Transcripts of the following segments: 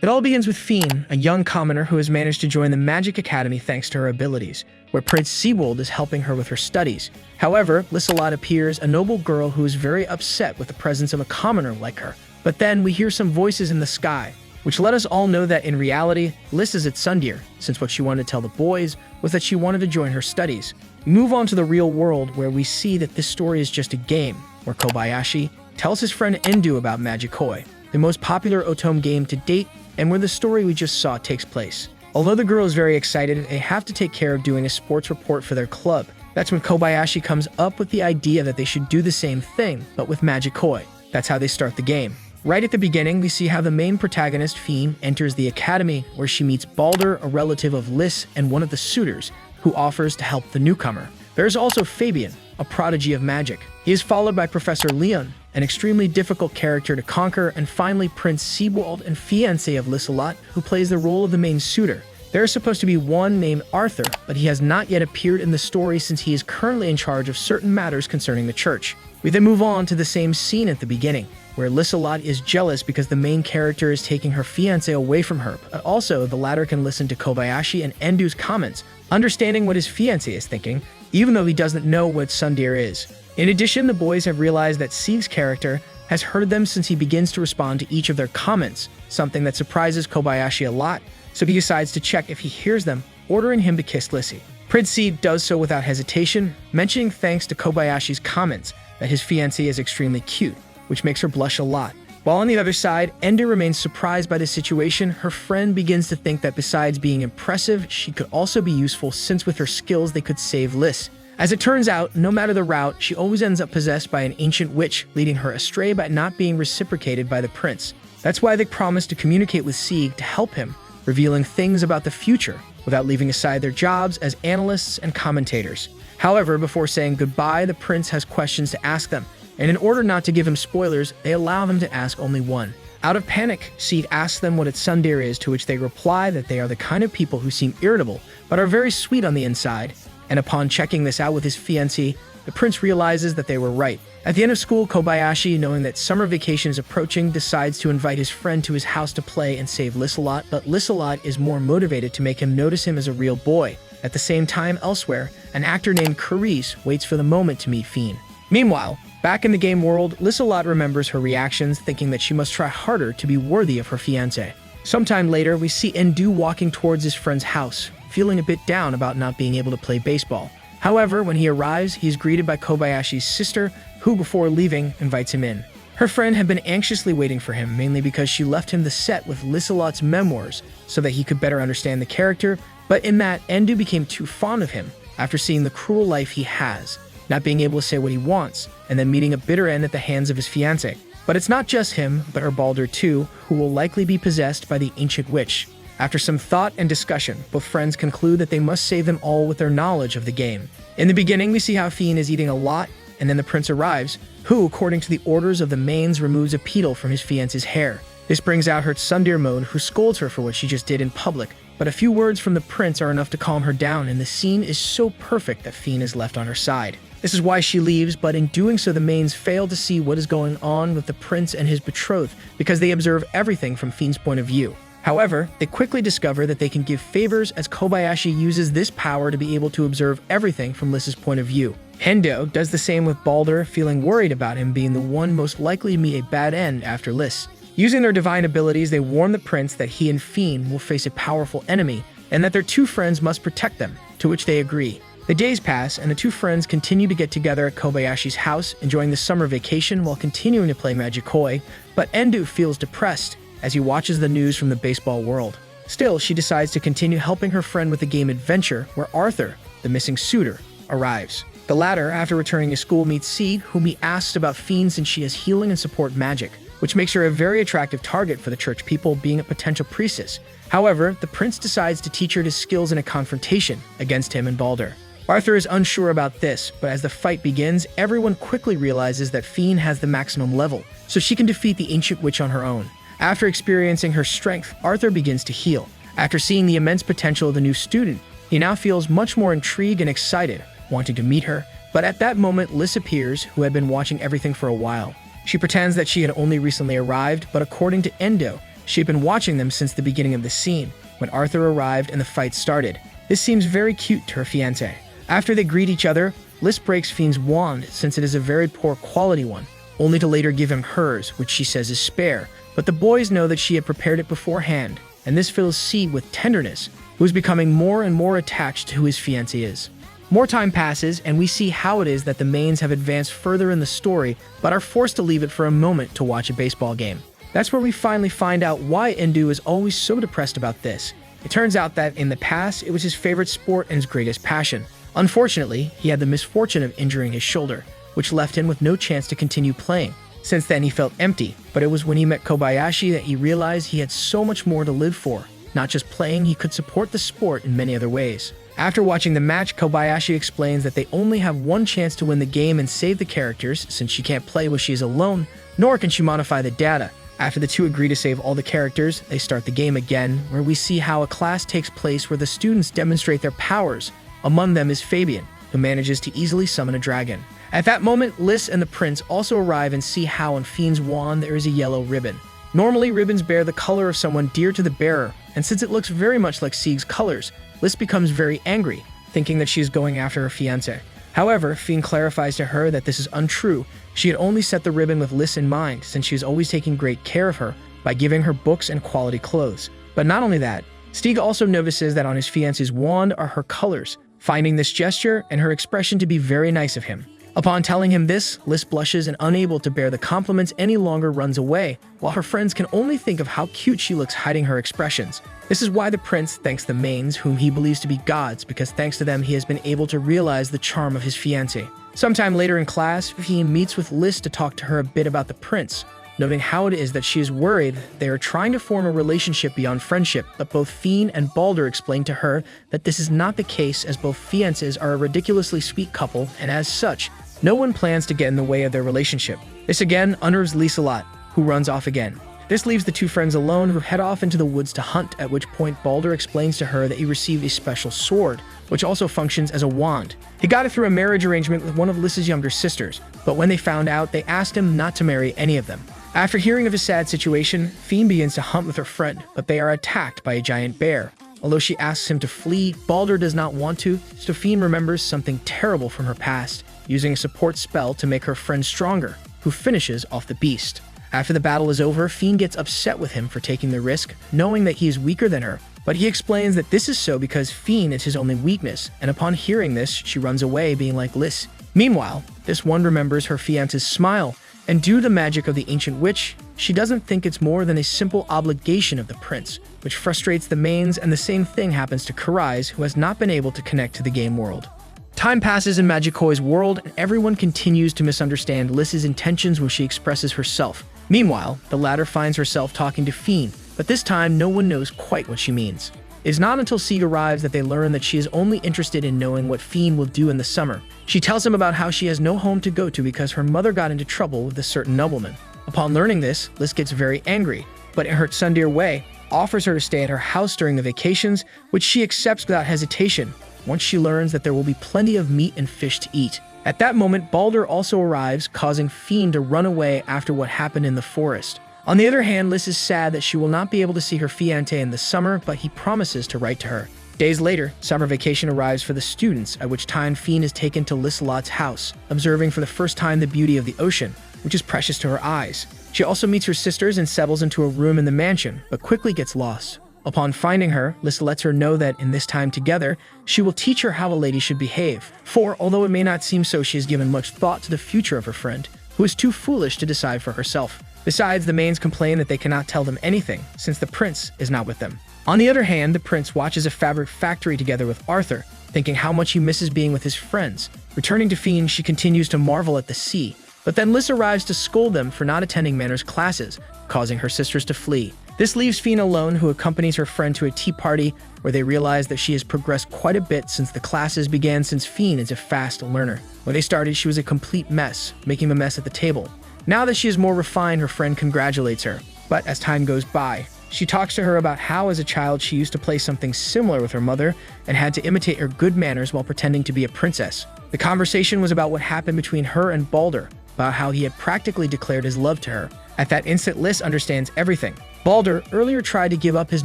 It all begins with Fiend, a young commoner who has managed to join the Magic Academy thanks to her abilities, where Prince Seawold is helping her with her studies. However, Lissalot appears, a noble girl who is very upset with the presence of a commoner like her. But then we hear some voices in the sky, which let us all know that in reality, Liss is its Sundeer, since what she wanted to tell the boys was that she wanted to join her studies. We move on to the real world, where we see that this story is just a game, where Kobayashi tells his friend Endu about Magikoi, the most popular otome game to date, and where the story we just saw takes place. Although the girl is very excited, they have to take care of doing a sports report for their club. That's when Kobayashi comes up with the idea that they should do the same thing, but with Magikoi. That's how they start the game. Right at the beginning, we see how the main protagonist, Fiend, enters the academy, where she meets Balder, a relative of Liss and one of the suitors, who offers to help the newcomer. There's also Fabian, a prodigy of magic. He is followed by Professor Leon, an extremely difficult character to conquer, and finally Prince Seawold and fiancé of Lissalot, who plays the role of the main suitor. There is supposed to be one named Arthur, but he has not yet appeared in the story since he is currently in charge of certain matters concerning the church. We then move on to the same scene at the beginning, where Lissalot is jealous because the main character is taking her fiancé away from her, but also the latter can listen to Kobayashi and Endu's comments, understanding what his fiancé is thinking, even though he doesn't know what Sundeer is. In addition, the boys have realized that Sieg's character has heard them since he begins to respond to each of their comments, something that surprises Kobayashi a lot, so he decides to check if he hears them, ordering him to kiss Lissy. Prince Sieg does so without hesitation, mentioning thanks to Kobayashi's comments that his fiancé is extremely cute, which makes her blush a lot. While on the other side, Endu remains surprised by the situation. Her friend begins to think that besides being impressive, she could also be useful since with her skills they could save Liss. As it turns out, no matter the route, she always ends up possessed by an ancient witch, leading her astray by not being reciprocated by the prince. That's why they promise to communicate with Sieg to help him, revealing things about the future without leaving aside their jobs as analysts and commentators. However, before saying goodbye, the prince has questions to ask them, and in order not to give him spoilers, they allow them to ask only one. Out of panic, Sieg asks them what its Sundeer is, to which they reply that they are the kind of people who seem irritable, but are very sweet on the inside. And upon checking this out with his fiancée, the prince realizes that they were right. At the end of school, Kobayashi, knowing that summer vacation is approaching, decides to invite his friend to his house to play and save Lissalot, but Lissalot is more motivated to make him notice him as a real boy. At the same time, elsewhere, an actor named Carice waits for the moment to meet Fiend. Meanwhile, back in the game world, Lissalot remembers her reactions, thinking that she must try harder to be worthy of her fiancé. Sometime later, we see Endu walking towards his friend's house, feeling a bit down about not being able to play baseball. However, when he arrives, he is greeted by Kobayashi's sister, who, before leaving, invites him in. Her friend had been anxiously waiting for him, mainly because she left him the set with Lissalot's memoirs so that he could better understand the character, but in that, Endu became too fond of him after seeing the cruel life he has, not being able to say what he wants, and then meeting a bitter end at the hands of his fiancé. But it's not just him, but her Balder too, who will likely be possessed by the ancient witch. After some thought and discussion, both friends conclude that they must save them all with their knowledge of the game. In the beginning, we see how Fiend is eating a lot, and then the prince arrives, who, according to the orders of the mains, removes a petal from his fiancé's hair. This brings out her Sundeer mode, who scolds her for what she just did in public, but a few words from the prince are enough to calm her down, and the scene is so perfect that Fiend is left on her side. This is why she leaves, but in doing so the mains fail to see what is going on with the prince and his betrothed, because they observe everything from Fiend's point of view. However, they quickly discover that they can give favors, as Kobayashi uses this power to be able to observe everything from Liss's point of view. Hendo does the same with Balder, feeling worried about him being the one most likely to meet a bad end after Liss. Using their divine abilities, they warn the prince that he and Fiend will face a powerful enemy, and that their two friends must protect them, to which they agree. The days pass, and the two friends continue to get together at Kobayashi's house, enjoying the summer vacation while continuing to play Magikoi, but Endu feels depressed as he watches the news from the baseball world. Still, she decides to continue helping her friend with the game Adventure, where Arthur, the missing suitor, arrives. The latter, after returning to school, meets Sieg, whom he asks about Fiend since she has healing and support magic, which makes her a very attractive target for the church people, being a potential priestess. However, the prince decides to teach her his skills in a confrontation against him and Balder. Arthur is unsure about this, but as the fight begins, everyone quickly realizes that Fiend has the maximum level, so she can defeat the ancient witch on her own. After experiencing her strength, Arthur begins to heal. After seeing the immense potential of the new student, he now feels much more intrigued and excited, wanting to meet her. But at that moment, Liss appears, who had been watching everything for a while. She pretends that she had only recently arrived, but according to Endo, She had been watching them since the beginning of the scene, when Arthur arrived and the fight started. This seems very cute to her fiancé. After they greet each other, Liz breaks Fiend's wand since it is a very poor quality one, only to later give him hers, which she says is spare. But the boys know that she had prepared it beforehand, and this fills C with tenderness, who is becoming more and more attached to who his fiancé is. More time passes, and we see how it is that the mains have advanced further in the story, but are forced to leave it for a moment to watch a baseball game. That's where we finally find out why Indu is always so depressed about this. It turns out that in the past, it was his favorite sport and his greatest passion. Unfortunately, he had the misfortune of injuring his shoulder, which left him with no chance to continue playing. Since then, he felt empty, but it was when he met Kobayashi that he realized he had so much more to live for. Not just playing, he could support the sport in many other ways. After watching the match, Kobayashi explains that they only have one chance to win the game and save the characters, since she can't play when she is alone, nor can she modify the data. After the two agree to save all the characters, they start the game again, where we see how a class takes place where the students demonstrate their powers. Among them is Fabian, who manages to easily summon a dragon. At that moment, Liz and the prince also arrive and see how on Fiend's wand there is a yellow ribbon. Normally, ribbons bear the color of someone dear to the bearer, and since it looks very much like Sieg's colors, Liz becomes very angry, thinking that she is going after her fiancé. However, Fiend clarifies to her that this is untrue. She had only set the ribbon with Liz in mind, since she is always taking great care of her by giving her books and quality clothes. But not only that, Stieg also notices that on his fiancé's wand are her colors, finding this gesture and her expression to be very nice of him. Upon telling him this, Liz blushes and, unable to bear the compliments any longer, runs away, while her friends can only think of how cute she looks hiding her expressions. This is why the prince thanks the mains, whom he believes to be gods, because thanks to them he has been able to realize the charm of his fiancé. Sometime later in class, he meets with Liz to talk to her a bit about the prince, noting how it is that she is worried they are trying to form a relationship beyond friendship, but both Fiend and Balder explain to her that this is not the case, as both fiancés are a ridiculously sweet couple, and as such, no one plans to get in the way of their relationship. This again unnerves Lisa a lot, who runs off again. This leaves the two friends alone, who head off into the woods to hunt, at which point Balder explains to her that he received a special sword, which also functions as a wand. He got it through a marriage arrangement with one of Lisa's younger sisters, but when they found out, they asked him not to marry any of them. After hearing of his sad situation, Fiend begins to hunt with her friend, but they are attacked by a giant bear. Although she asks him to flee, Balder does not want to, so Fiend remembers something terrible from her past, using a support spell to make her friend stronger, who finishes off the beast. After the battle is over, Fiend gets upset with him for taking the risk, knowing that he is weaker than her, but he explains that this is so because Fiend is his only weakness, and upon hearing this, she runs away, being like Liz. Meanwhile, this one remembers her fiancé's smile, and due to the magic of the ancient witch, she doesn't think it's more than a simple obligation of the prince, which frustrates the mains, and the same thing happens to Karais, who has not been able to connect to the game world. Time passes in Magikoi's world, and everyone continues to misunderstand Liz's intentions when she expresses herself. Meanwhile, the latter finds herself talking to Fiend, but this time no one knows quite what she means. It is not until Sieg arrives that they learn that she is only interested in knowing what Fiend will do in the summer. She tells him about how she has no home to go to because her mother got into trouble with a certain nobleman. Upon learning this, Liz gets very angry, but in her tsundere way, offers her to stay at her house during the vacations, which she accepts without hesitation, once she learns that there will be plenty of meat and fish to eat. At that moment, Balder also arrives, causing Fiend to run away after what happened in the forest. On the other hand, Liz is sad that she will not be able to see her fiancé in the summer, but he promises to write to her. Days later, summer vacation arrives for the students, at which time Fiend is taken to Liselot's house, observing for the first time the beauty of the ocean, which is precious to her eyes. She also meets her sisters and settles into a room in the mansion, but quickly gets lost. Upon finding her, Lisa lets her know that in this time together, she will teach her how a lady should behave. For, although it may not seem so, she has given much thought to the future of her friend, who is too foolish to decide for herself. Besides, the mains complain that they cannot tell them anything, since the prince is not with them. On the other hand, the prince watches a fabric factory together with Arthur, thinking how much he misses being with his friends. Returning to Fiend, she continues to marvel at the sea, but then Liz arrives to scold them for not attending manners classes, causing her sisters to flee. This leaves Fiend alone, who accompanies her friend to a tea party where they realize that she has progressed quite a bit since the classes began, since Fiend is a fast learner. When they started, she was a complete mess, making a mess at the table. Now that she is more refined, her friend congratulates her. But as time goes by, she talks to her about how as a child she used to play something similar with her mother and had to imitate her good manners while pretending to be a princess. The conversation was about what happened between her and Balder, about how he had practically declared his love to her. At that instant, Liz understands everything, Balder earlier tried to give up his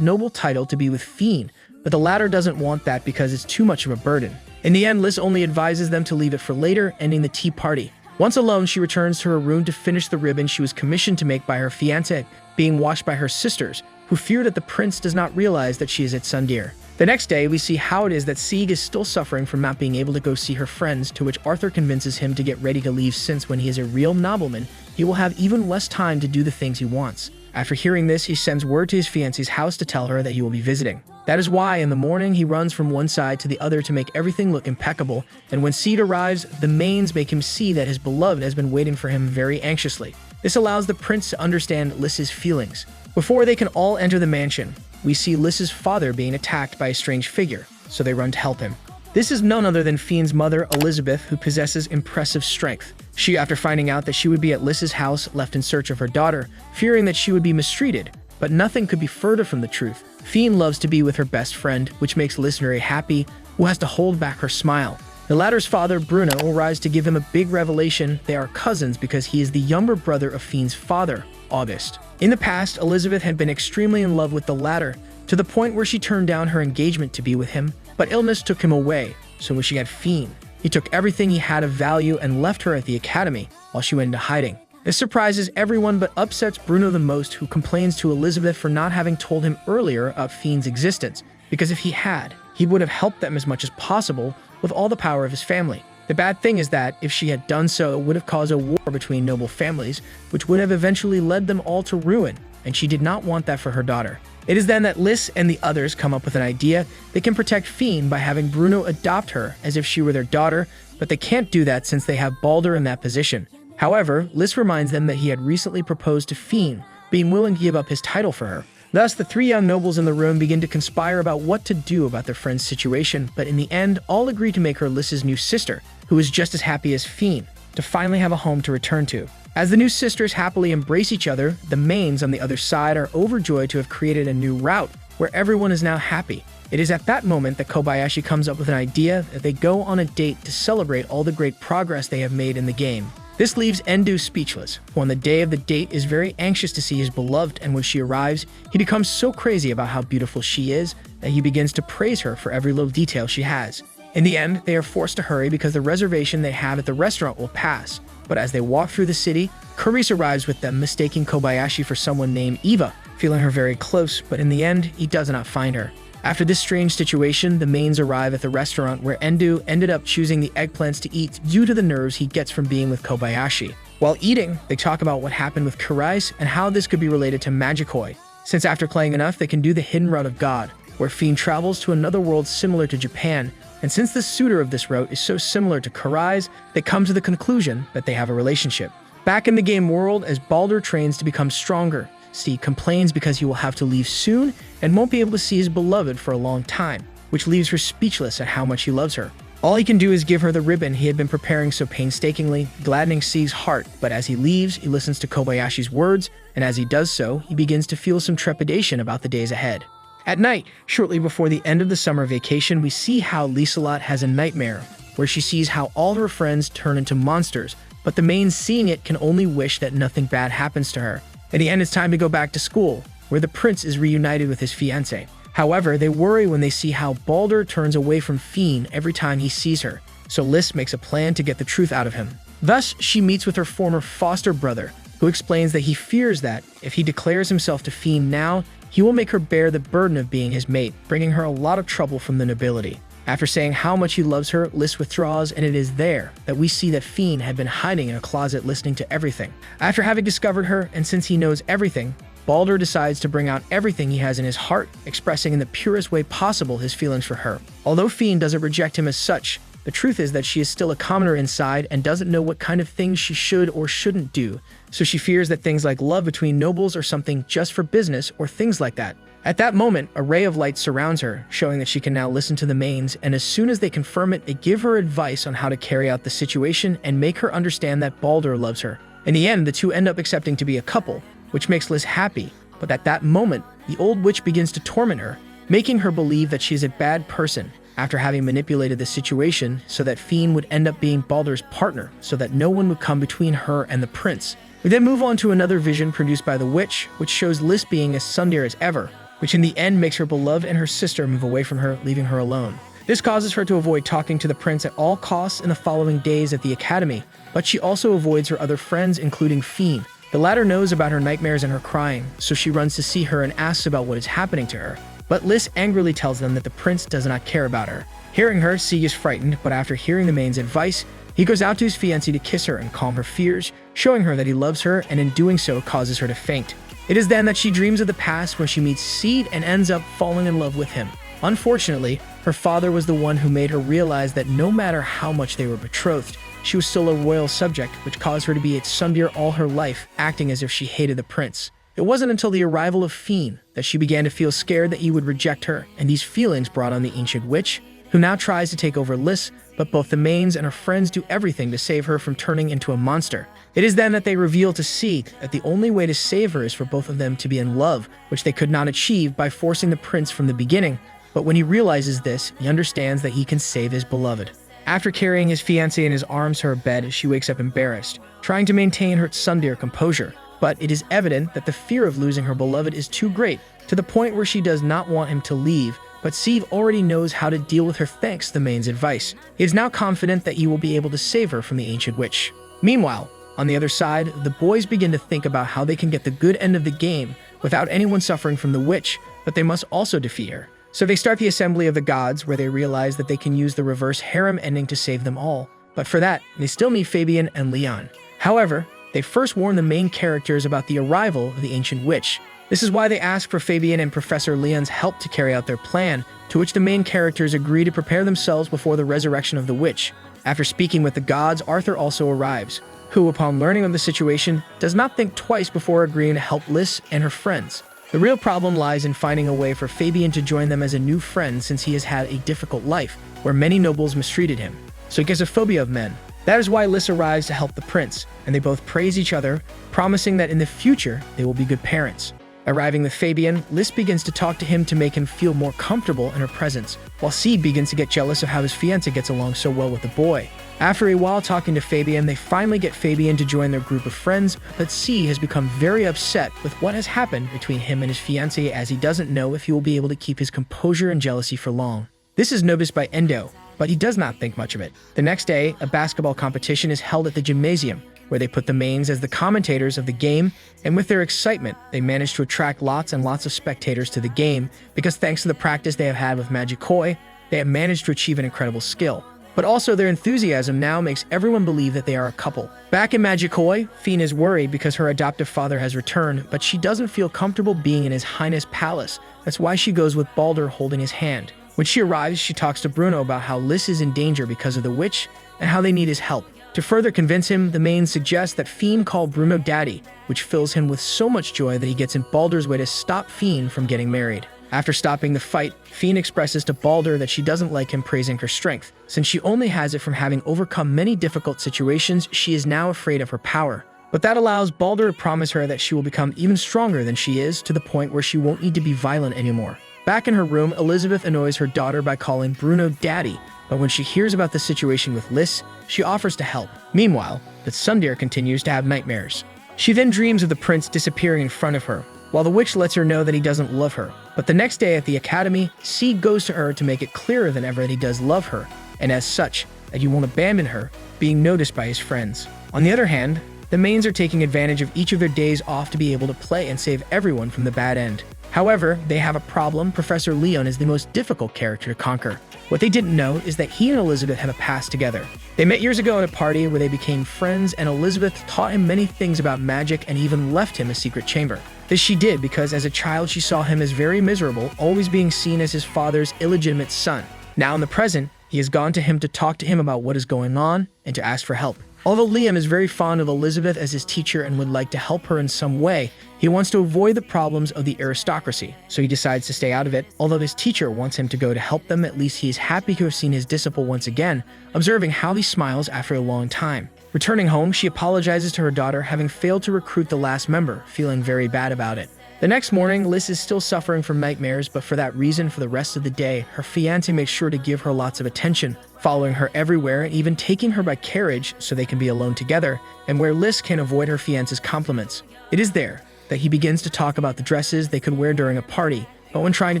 noble title to be with Fiend, but the latter doesn't want that because it's too much of a burden. In the end, Lys only advises them to leave it for later, ending the tea party. Once alone, she returns to her room to finish the ribbon she was commissioned to make by her fiancé, being watched by her sisters, who fear that the prince does not realize that she is at Sundir. The next day, we see how it is that Sieg is still suffering from not being able to go see her friends, to which Arthur convinces him to get ready to leave since when he is a real nobleman, he will have even less time to do the things he wants. After hearing this, he sends word to his fiancé's house to tell her that he will be visiting. That is why, in the morning, he runs from one side to the other to make everything look impeccable, and when Sieg arrives, the mains make him see that his beloved has been waiting for him very anxiously. This allows the prince to understand Lys's feelings. Before they can all enter the mansion, we see Lys's father being attacked by a strange figure, so they run to help him. This is none other than Fiend's mother, Elizabeth, who possesses impressive strength. She, after finding out that she would be at Lys's house, left in search of her daughter, fearing that she would be mistreated, but nothing could be further from the truth. Fiend loves to be with her best friend, which makes Lys very happy, who has to hold back her smile. The latter's father, Bruno, will rise to give him a big revelation. They are cousins because he is the younger brother of Fiend's father, August. In the past, Elizabeth had been extremely in love with the latter, to the point where she turned down her engagement to be with him, but illness took him away, so when she had Fiend, he took everything he had of value and left her at the academy while she went into hiding. This surprises everyone but upsets Bruno the most, who complains to Elizabeth for not having told him earlier of Fiend's existence, because if he had, he would have helped them as much as possible with all the power of his family. The bad thing is that, if she had done so, it would have caused a war between noble families, which would have eventually led them all to ruin, and she did not want that for her daughter. It is then that Lys and the others come up with an idea. They can protect Fiend by having Bruno adopt her as if she were their daughter, but they can't do that since they have Balder in that position. However, Lys reminds them that he had recently proposed to Fiend, being willing to give up his title for her. Thus, the three young nobles in the room begin to conspire about what to do about their friend's situation, but in the end, all agree to make her Lys's new sister, who is just as happy as Fiend, to finally have a home to return to. As the new sisters happily embrace each other, the mains on the other side are overjoyed to have created a new route, where everyone is now happy. It is at that moment that Kobayashi comes up with an idea that they go on a date to celebrate all the great progress they have made in the game. This leaves Endu speechless, who on the day of the date is very anxious to see his beloved, and when she arrives, he becomes so crazy about how beautiful she is that he begins to praise her for every little detail she has. In the end, they are forced to hurry because the reservation they have at the restaurant will pass, but as they walk through the city, Carice arrives with them, mistaking Kobayashi for someone named Eva, feeling her very close, but in the end, he does not find her. After this strange situation, the mains arrive at the restaurant where Endu ended up choosing the eggplants to eat due to the nerves he gets from being with Kobayashi. While eating, they talk about what happened with Carice and how this could be related to Magikoi, since after playing enough, they can do the hidden route of God, where Fiend travels to another world similar to Japan, and since the suitor of this route is so similar to Carice, they come to the conclusion that they have a relationship. Back in the game world, as Balder trains to become stronger, Steve complains because he will have to leave soon and won't be able to see his beloved for a long time, which leaves her speechless at how much he loves her. All he can do is give her the ribbon he had been preparing so painstakingly, gladdening Steve's heart, but as he leaves, he listens to Kobayashi's words, and as he does so, he begins to feel some trepidation about the days ahead. At night, shortly before the end of the summer vacation, we see how Liselot has a nightmare, where she sees how all her friends turn into monsters, but the main seeing it can only wish that nothing bad happens to her. In the end, it's time to go back to school, where the prince is reunited with his fiancée. However, they worry when they see how Balder turns away from Fiend every time he sees her, so Lys makes a plan to get the truth out of him. Thus, she meets with her former foster brother, who explains that he fears that, if he declares himself to Fiend now, he will make her bear the burden of being his mate, bringing her a lot of trouble from the nobility. After saying how much he loves her, Lys withdraws, and it is there that we see that Fiend had been hiding in a closet listening to everything. After having discovered her, and since he knows everything, Balder decides to bring out everything he has in his heart, expressing in the purest way possible his feelings for her. Although Fiend doesn't reject him as such, the truth is that she is still a commoner inside and doesn't know what kind of things she should or shouldn't do, so she fears that things like love between nobles are something just for business or things like that. At that moment, a ray of light surrounds her, showing that she can now listen to the mains, and as soon as they confirm it, they give her advice on how to carry out the situation and make her understand that Balder loves her. In the end, the two end up accepting to be a couple, which makes Lys happy, but at that moment, the old witch begins to torment her, making her believe that she is a bad person, after having manipulated the situation so that Fiend would end up being Balder's partner, so that no one would come between her and the prince, We then move on to another vision produced by the witch, which shows Lys being as tsundere as ever, which in the end makes her beloved and her sister move away from her, leaving her alone. This causes her to avoid talking to the prince at all costs in the following days at the academy, but she also avoids her other friends, including Fiend. The latter knows about her nightmares and her crying, so she runs to see her and asks about what is happening to her. But Lys angrily tells them that the prince does not care about her. Hearing her, Sieg is frightened, but after hearing the main's advice, he goes out to his fiancée to kiss her and calm her fears, showing her that he loves her, and in doing so causes her to faint. It is then that she dreams of the past where she meets Seed and ends up falling in love with him. Unfortunately, her father was the one who made her realize that no matter how much they were betrothed, she was still a royal subject, which caused her to be a tsundere all her life, acting as if she hated the prince. It wasn't until the arrival of Fiend that she began to feel scared that he would reject her, and these feelings brought on the ancient witch, who now tries to take over Lys, but both the mains and her friends do everything to save her from turning into a monster. It is then that they reveal to Seed that the only way to save her is for both of them to be in love, which they could not achieve by forcing the prince from the beginning. But when he realizes this, he understands that he can save his beloved. After carrying his fiancée in his arms to her bed, she wakes up embarrassed, trying to maintain her tsundere composure. But it is evident that the fear of losing her beloved is too great, to the point where she does not want him to leave, but Sieve already knows how to deal with her thanks to the main's advice. He is now confident that he will be able to save her from the ancient witch. Meanwhile, on the other side, the boys begin to think about how they can get the good end of the game without anyone suffering from the witch, but they must also defeat her. So they start the Assembly of the Gods, where they realize that they can use the reverse harem ending to save them all. But for that, they still need Fabian and Leon. However, they first warn the main characters about the arrival of the ancient witch. This is why they ask for Fabian and Professor Leon's help to carry out their plan, to which the main characters agree to prepare themselves before the resurrection of the witch. After speaking with the gods, Arthur also arrives, who, upon learning of the situation, does not think twice before agreeing to help Lys and her friends. The real problem lies in finding a way for Fabian to join them as a new friend, since he has had a difficult life, where many nobles mistreated him, so he gets a phobia of men. That is why Lys arrives to help the prince, and they both praise each other, promising that in the future they will be good parents. Arriving with Fabian, Lys begins to talk to him to make him feel more comfortable in her presence, while Seed begins to get jealous of how his fiancé gets along so well with the boy. After a while talking to Fabian, they finally get Fabian to join their group of friends, but C has become very upset with what has happened between him and his fiancée, as he doesn't know if he will be able to keep his composure and jealousy for long. This is noticed by Endo, but he does not think much of it. The next day, a basketball competition is held at the gymnasium, where they put the mains as the commentators of the game, and with their excitement, they manage to attract lots and lots of spectators to the game, because thanks to the practice they have had with Magikoi, they have managed to achieve an incredible skill. But also their enthusiasm now makes everyone believe that they are a couple. Back in Magikoi, Fiend is worried because her adoptive father has returned, but she doesn't feel comfortable being in His Highness' palace. That's why she goes with Balder holding his hand. When she arrives, she talks to Bruno about how Lys is in danger because of the witch, and how they need his help. To further convince him, the main suggests that Fiend call Bruno Daddy, which fills him with so much joy that he gets in Balder's way to stop Fiend from getting married. After stopping the fight, Fiend expresses to Balder that she doesn't like him praising her strength. Since she only has it from having overcome many difficult situations, she is now afraid of her power. But that allows Balder to promise her that she will become even stronger than she is, to the point where she won't need to be violent anymore. Back in her room, Elizabeth annoys her daughter by calling Bruno Daddy, but when she hears about the situation with Lys, she offers to help. Meanwhile, the tsundere continues to have nightmares. She then dreams of the prince disappearing in front of her, while the witch lets her know that he doesn't love her. But the next day at the academy, Seed goes to her to make it clearer than ever that he does love her, and as such, that he won't abandon her, being noticed by his friends. On the other hand, the mains are taking advantage of each of their days off to be able to play and save everyone from the bad end. However, they have a problem. Professor Leon is the most difficult character to conquer. What they didn't know is that he and Elizabeth have a past together. They met years ago at a party where they became friends, and Elizabeth taught him many things about magic and even left him a secret chamber. This she did because as a child she saw him as very miserable, always being seen as his father's illegitimate son. Now in the present, he has gone to him to talk to him about what is going on and to ask for help. Although Liam is very fond of Elizabeth as his teacher and would like to help her in some way, he wants to avoid the problems of the aristocracy, so he decides to stay out of it. Although his teacher wants him to go to help them, at least he is happy to have seen his disciple once again, observing how he smiles after a long time. Returning home, she apologizes to her daughter, having failed to recruit the last member, feeling very bad about it. The next morning, Liz is still suffering from nightmares, but for that reason, for the rest of the day, her fiancé makes sure to give her lots of attention, following her everywhere and even taking her by carriage so they can be alone together, and where Liz can avoid her fiancé's compliments. It is there that he begins to talk about the dresses they could wear during a party, but when trying to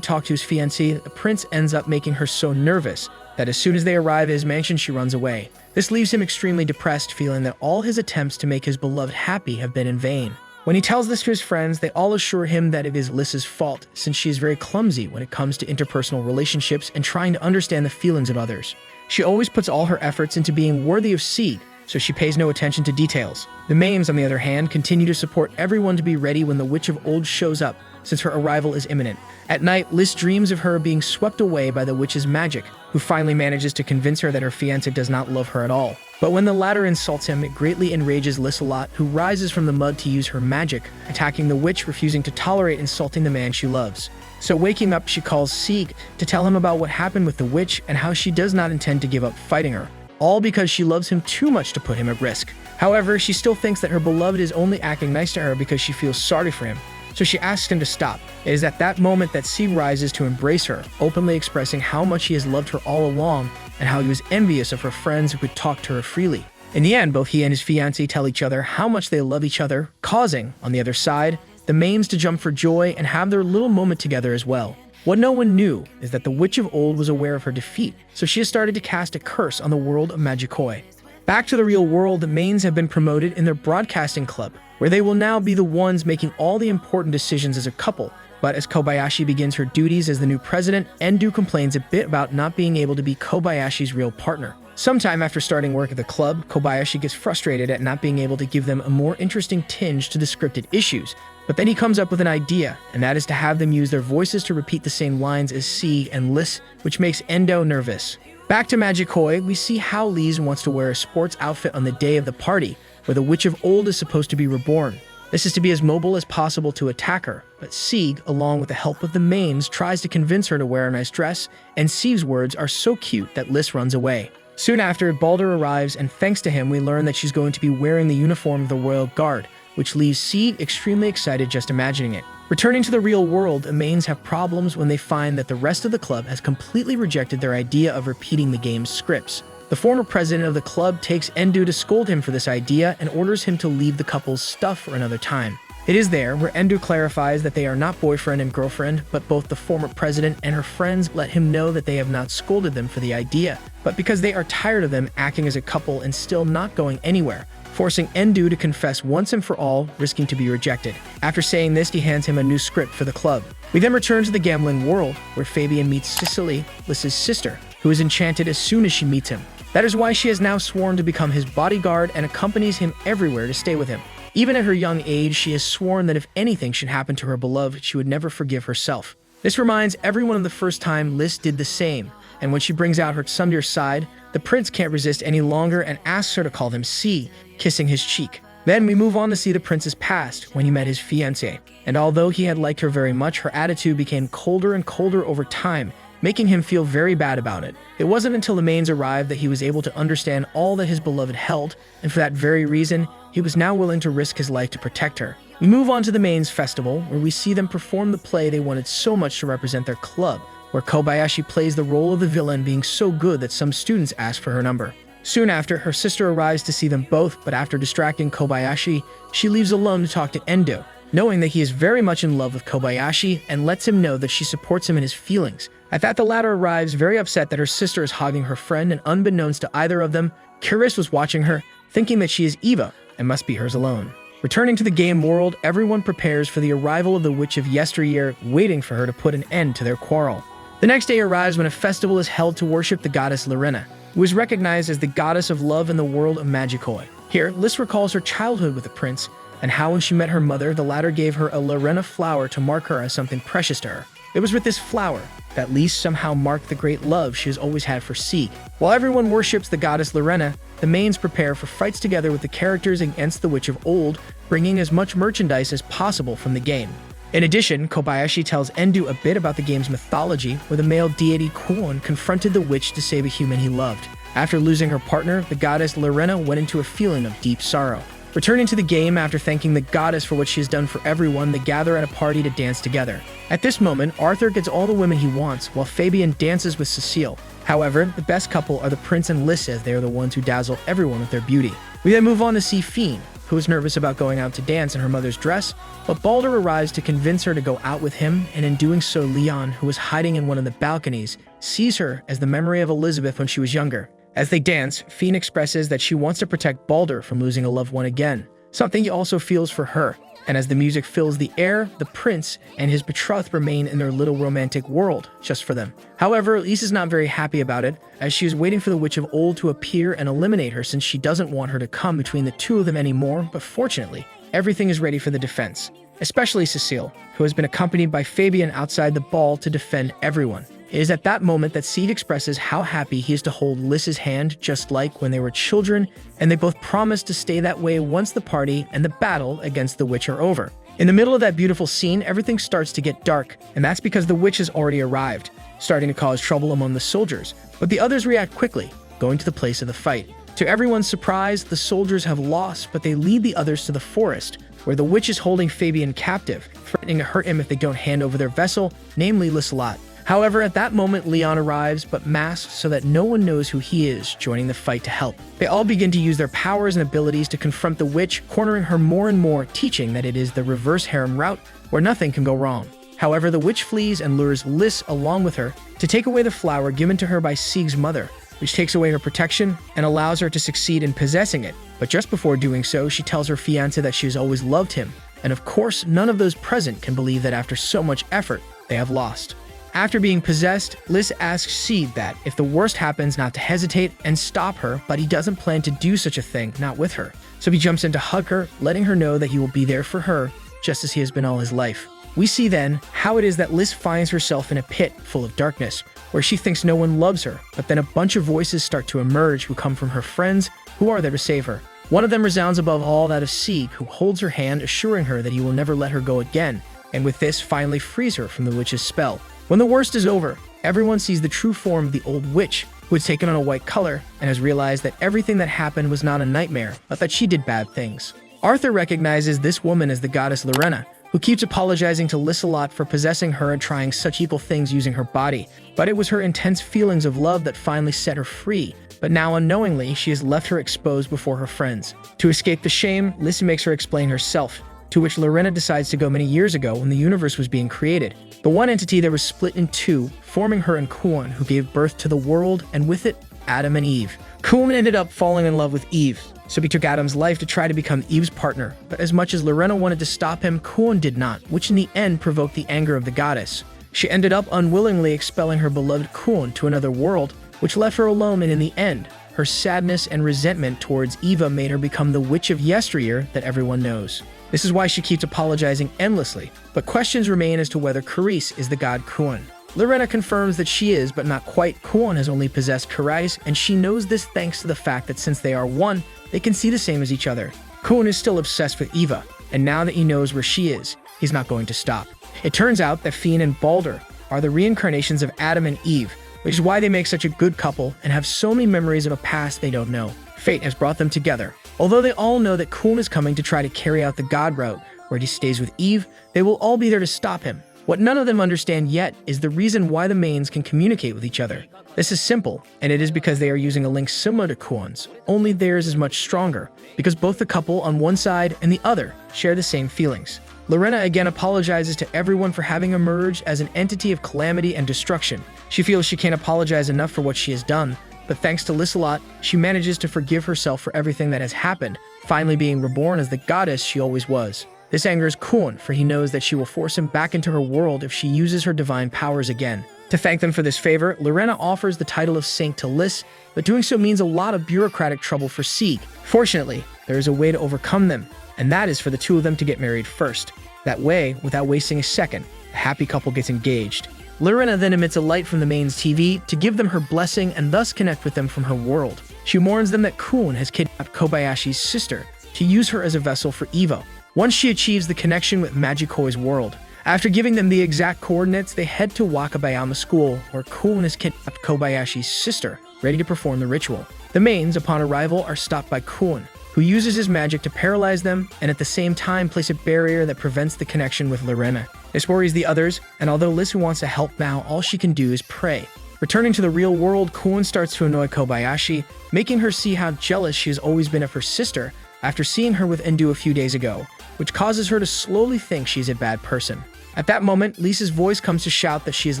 talk to his fiancée, the prince ends up making her so nervous that as soon as they arrive at his mansion, she runs away. This leaves him extremely depressed, feeling that all his attempts to make his beloved happy have been in vain. When he tells this to his friends, they all assure him that it is Liz's fault, since she is very clumsy when it comes to interpersonal relationships and trying to understand the feelings of others. She always puts all her efforts into being worthy of Sieg, so she pays no attention to details. The Maims, on the other hand, continue to support everyone to be ready when the Witch of Old shows up, since her arrival is imminent. At night, Liz dreams of her being swept away by the witch's magic, who finally manages to convince her that her fiancé does not love her at all. But when the latter insults him, it greatly enrages Liz a lot, who rises from the mud to use her magic, attacking the witch, refusing to tolerate insulting the man she loves. So waking up, she calls Sieg to tell him about what happened with the witch and how she does not intend to give up fighting her, all because she loves him too much to put him at risk. However, she still thinks that her beloved is only acting nice to her because she feels sorry for him, so she asks him to stop. It is at that moment that Sieg rises to embrace her, openly expressing how much he has loved her all along and how he was envious of her friends who could talk to her freely. In the end, both he and his fiancée tell each other how much they love each other, causing, on the other side, the Maims to jump for joy and have their little moment together as well. What no one knew is that the Witch of Old was aware of her defeat, so she has started to cast a curse on the world of Magikoi. Back to the real world, the Maims have been promoted in their broadcasting club, where they will now be the ones making all the important decisions as a couple. But as Kobayashi begins her duties as the new president, Endo complains a bit about not being able to be Kobayashi's real partner. Sometime after starting work at the club, Kobayashi gets frustrated at not being able to give them a more interesting tinge to the scripted issues. But then he comes up with an idea, and that is to have them use their voices to repeat the same lines as Sieg and Liz, which makes Endo nervous. Back to Magikoi, we see how Liz wants to wear a sports outfit on the day of the party, where the Witch of Old is supposed to be reborn. This is to be as mobile as possible to attack her, but Sieg, along with the help of the Maims, tries to convince her to wear a nice dress, and Sieg's words are so cute that Liz runs away. Soon after, Balder arrives, and thanks to him, we learn that she's going to be wearing the uniform of the Royal Guard, which leaves Sieg extremely excited just imagining it. Returning to the real world, the Maims have problems when they find that the rest of the club has completely rejected their idea of repeating the game's scripts. The former president of the club takes Endo to scold him for this idea and orders him to leave the couple's stuff for another time. It is there where Endo clarifies that they are not boyfriend and girlfriend, but both the former president and her friends let him know that they have not scolded them for the idea, but because they are tired of them acting as a couple and still not going anywhere, forcing Endo to confess once and for all, risking to be rejected. After saying this, he hands him a new script for the club. We then return to the gambling world, where Fabian meets Cicely, Liz's sister, who is enchanted as soon as she meets him. That is why she has now sworn to become his bodyguard and accompanies him everywhere to stay with him. Even at her young age, she has sworn that if anything should happen to her beloved, she would never forgive herself. This reminds everyone of the first time Liz did the same, and when she brings out her Tsundere's side, the prince can't resist any longer and asks her to call him Si, kissing his cheek. Then we move on to see the prince's past, when he met his fiancée, and although he had liked her very much, her attitude became colder and colder over time, making him feel very bad about it. It wasn't until the Maims arrived that he was able to understand all that his beloved held, and for that very reason, he was now willing to risk his life to protect her. We move on to the Maims Festival, where we see them perform the play they wanted so much to represent their club, where Kobayashi plays the role of the villain, being so good that some students ask for her number. Soon after, her sister arrives to see them both, but after distracting Kobayashi, she leaves alone to talk to Endo, knowing that he is very much in love with Kobayashi and lets him know that she supports him in his feelings. At that, the latter arrives, very upset that her sister is hogging her friend, and unbeknownst to either of them, Curious was watching her, thinking that she is Eva and must be hers alone. Returning to the game world, everyone prepares for the arrival of the Witch of Yesteryear, waiting for her to put an end to their quarrel. The next day arrives when a festival is held to worship the goddess Lorena, who is recognized as the goddess of love in the world of Magikoi. Here, Liz recalls her childhood with the prince, and how when she met her mother, the latter gave her a Lorena flower to mark her as something precious to her. It was with this flower that Liz somehow marked the great love she has always had for Sieg. While everyone worships the goddess Lorena, the Maims prepare for fights together with the characters against the Witch of Old, bringing as much merchandise as possible from the game. In addition, Kobayashi tells Endo a bit about the game's mythology, where the male deity Kwon confronted the witch to save a human he loved. After losing her partner, the goddess Lorena went into a feeling of deep sorrow. Returning to the game after thanking the goddess for what she has done for everyone, they gather at a party to dance together. At this moment, Arthur gets all the women he wants, while Fabian dances with Cecile. However, the best couple are the prince and Lys, as they are the ones who dazzle everyone with their beauty. We then move on to see Fienne, who is nervous about going out to dance in her mother's dress, but Balder arrives to convince her to go out with him, and in doing so, Leon, who is hiding in one of the balconies, sees her as the memory of Elizabeth when she was younger. As they dance, Fienne expresses that she wants to protect Balder from losing a loved one again, something he also feels for her. And as the music fills the air, the prince and his betrothed remain in their little romantic world, just for them. However, Lys is not very happy about it, as she is waiting for the Witch of Old to appear and eliminate her since she doesn't want her to come between the two of them anymore, but fortunately, everything is ready for the defense, especially Cecile, who has been accompanied by Fabian outside the ball to defend everyone. It is at that moment that Cid expresses how happy he is to hold Lys's hand just like when they were children, and they both promise to stay that way once the party and the battle against the witch are over. In the middle of that beautiful scene, everything starts to get dark, and that's because the witch has already arrived, starting to cause trouble among the soldiers, but the others react quickly, going to the place of the fight. To everyone's surprise, the soldiers have lost, but they lead the others to the forest, where the witch is holding Fabian captive, threatening to hurt him if they don't hand over their vessel, namely Liselotte. However, at that moment, Leon arrives, but masked so that no one knows who he is, joining the fight to help. They all begin to use their powers and abilities to confront the witch, cornering her more and more, teaching that it is the reverse harem route, where nothing can go wrong. However, the witch flees and lures Lys along with her to take away the flower given to her by Sieg's mother, which takes away her protection and allows her to succeed in possessing it. But just before doing so, she tells her fiancé that she has always loved him, and of course, none of those present can believe that after so much effort, they have lost. After being possessed, Lys asks Cid that, if the worst happens, not to hesitate and stop her, but he doesn't plan to do such a thing, not with her. So he jumps in to hug her, letting her know that he will be there for her, just as he has been all his life. We see then how it is that Lys finds herself in a pit full of darkness, where she thinks no one loves her, but then a bunch of voices start to emerge who come from her friends, who are there to save her. One of them resounds above all that of Cid, who holds her hand, assuring her that he will never let her go again, and with this finally frees her from the witch's spell. When the worst is over, everyone sees the true form of the old witch, who has taken on a white color and has realized that everything that happened was not a nightmare, but that she did bad things. Arthur recognizes this woman as the goddess Lorena, who keeps apologizing to Liselotte for possessing her and trying such evil things using her body, but it was her intense feelings of love that finally set her free. But now unknowingly, she has left her exposed before her friends. To escape the shame, Lys makes her explain herself, to which Lorena decides to go many years ago when the universe was being created. The one entity that was split in two, forming her and Kuon, who gave birth to the world, and with it, Adam and Eve. Kuon ended up falling in love with Eve, so he took Adam's life to try to become Eve's partner, but as much as Lorena wanted to stop him, Kuon did not, which in the end provoked the anger of the goddess. She ended up unwillingly expelling her beloved Kuon to another world, which left her alone, and in the end, her sadness and resentment towards Eva made her become the witch of yesteryear that everyone knows. This is why she keeps apologizing endlessly, but questions remain as to whether Carice is the god Kuon. Lorena confirms that she is, but not quite. Kuon has only possessed Carice, and she knows this thanks to the fact that since they are one, they can see the same as each other. Kuon is still obsessed with Eva, and now that he knows where she is, he's not going to stop. It turns out that Fienne and Balder are the reincarnations of Adam and Eve, which is why they make such a good couple and have so many memories of a past they don't know. Fate has brought them together. Although they all know that Kuon is coming to try to carry out the god route, where he stays with Eve, they will all be there to stop him. What none of them understand yet is the reason why the mains can communicate with each other. This is simple, and it is because they are using a link similar to Kuon's, only theirs is much stronger, because both the couple on one side and the other share the same feelings. Lorena again apologizes to everyone for having emerged as an entity of calamity and destruction. She feels she can't apologize enough for what she has done, but thanks to Liselotte, she manages to forgive herself for everything that has happened, finally being reborn as the goddess she always was. This angers Kuon, for he knows that she will force him back into her world if she uses her divine powers again. To thank them for this favor, Lorena offers the title of saint to Lys, but doing so means a lot of bureaucratic trouble for Sieg. Fortunately, there is a way to overcome them, and that is for the two of them to get married first. That way, without wasting a second, the happy couple gets engaged. Lorena then emits a light from the mains TV to give them her blessing and thus connect with them from her world. She warns them that Kuon has kidnapped Kobayashi's sister to use her as a vessel for Eva, once she achieves the connection with Magikoi's world. After giving them the exact coordinates, they head to Wakabayama School, where Kuon has kidnapped Kobayashi's sister, ready to perform the ritual. The mains, upon arrival, are stopped by Kuon, who who uses his magic to paralyze them and at the same time place a barrier that prevents the connection with Lorena. This worries the others, and although Lisu wants to help now, all she can do is pray. Returning to the real world, Kuon starts to annoy Kobayashi, making her see how jealous she has always been of her sister after seeing her with Endu a few days ago, which causes her to slowly think she's a bad person. At that moment, Lisa's voice comes to shout that she is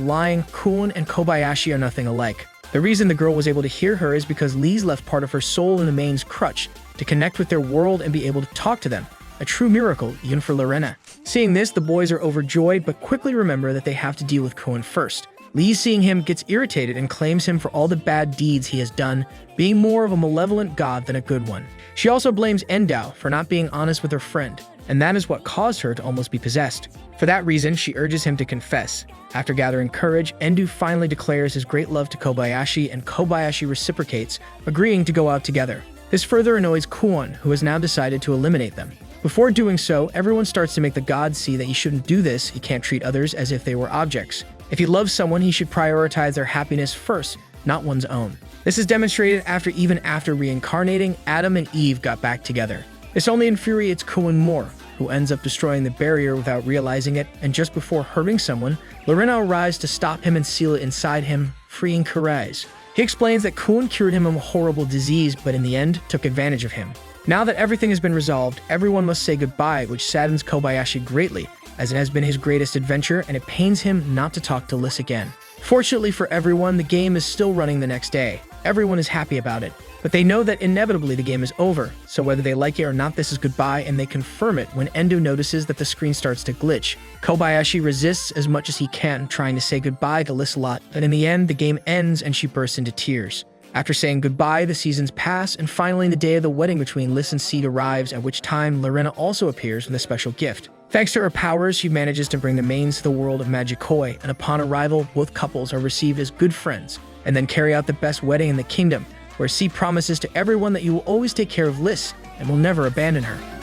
lying. Kuon and Kobayashi are nothing alike. The reason the girl was able to hear her is because Lee's left part of her soul in the main's crutch to connect with their world and be able to talk to them. A true miracle, even for Lorena. Seeing this, the boys are overjoyed, but quickly remember that they have to deal with Kuon first. Lee, seeing him, gets irritated and claims him for all the bad deeds he has done, being more of a malevolent god than a good one. She also blames Endao for not being honest with her friend, and that is what caused her to almost be possessed. For that reason, she urges him to confess. After gathering courage, Endu finally declares his great love to Kobayashi, and Kobayashi reciprocates, agreeing to go out together. This further annoys Kuon, who has now decided to eliminate them. Before doing so, everyone starts to make the god see that he shouldn't do this. He can't treat others as if they were objects. If he loves someone, he should prioritize their happiness first, not one's own. This is demonstrated even after reincarnating, Adam and Eve got back together. This only infuriates Kuon more, who ends up destroying the barrier without realizing it, and just before hurting someone, Lorena arrives to stop him and seal it inside him, freeing Karais. He explains that Kuon cured him of a horrible disease, but in the end, took advantage of him. Now that everything has been resolved, everyone must say goodbye, which saddens Kobayashi greatly, as it has been his greatest adventure, and it pains him not to talk to Liz again. Fortunately for everyone, the game is still running the next day. Everyone is happy about it, but they know that inevitably the game is over, so whether they like it or not, this is goodbye, and they confirm it when Endo notices that the screen starts to glitch. Kobayashi resists as much as he can, trying to say goodbye to Liz a lot, but in the end, the game ends and she bursts into tears. After saying goodbye, the seasons pass, and finally the day of the wedding between Liz and Seed arrives, at which time Lorena also appears with a special gift. Thanks to her powers, she manages to bring the mains to the world of Magikoi, and upon arrival, both couples are received as good friends, and then carry out the best wedding in the kingdom, where C promises to everyone that you will always take care of Liz and will never abandon her.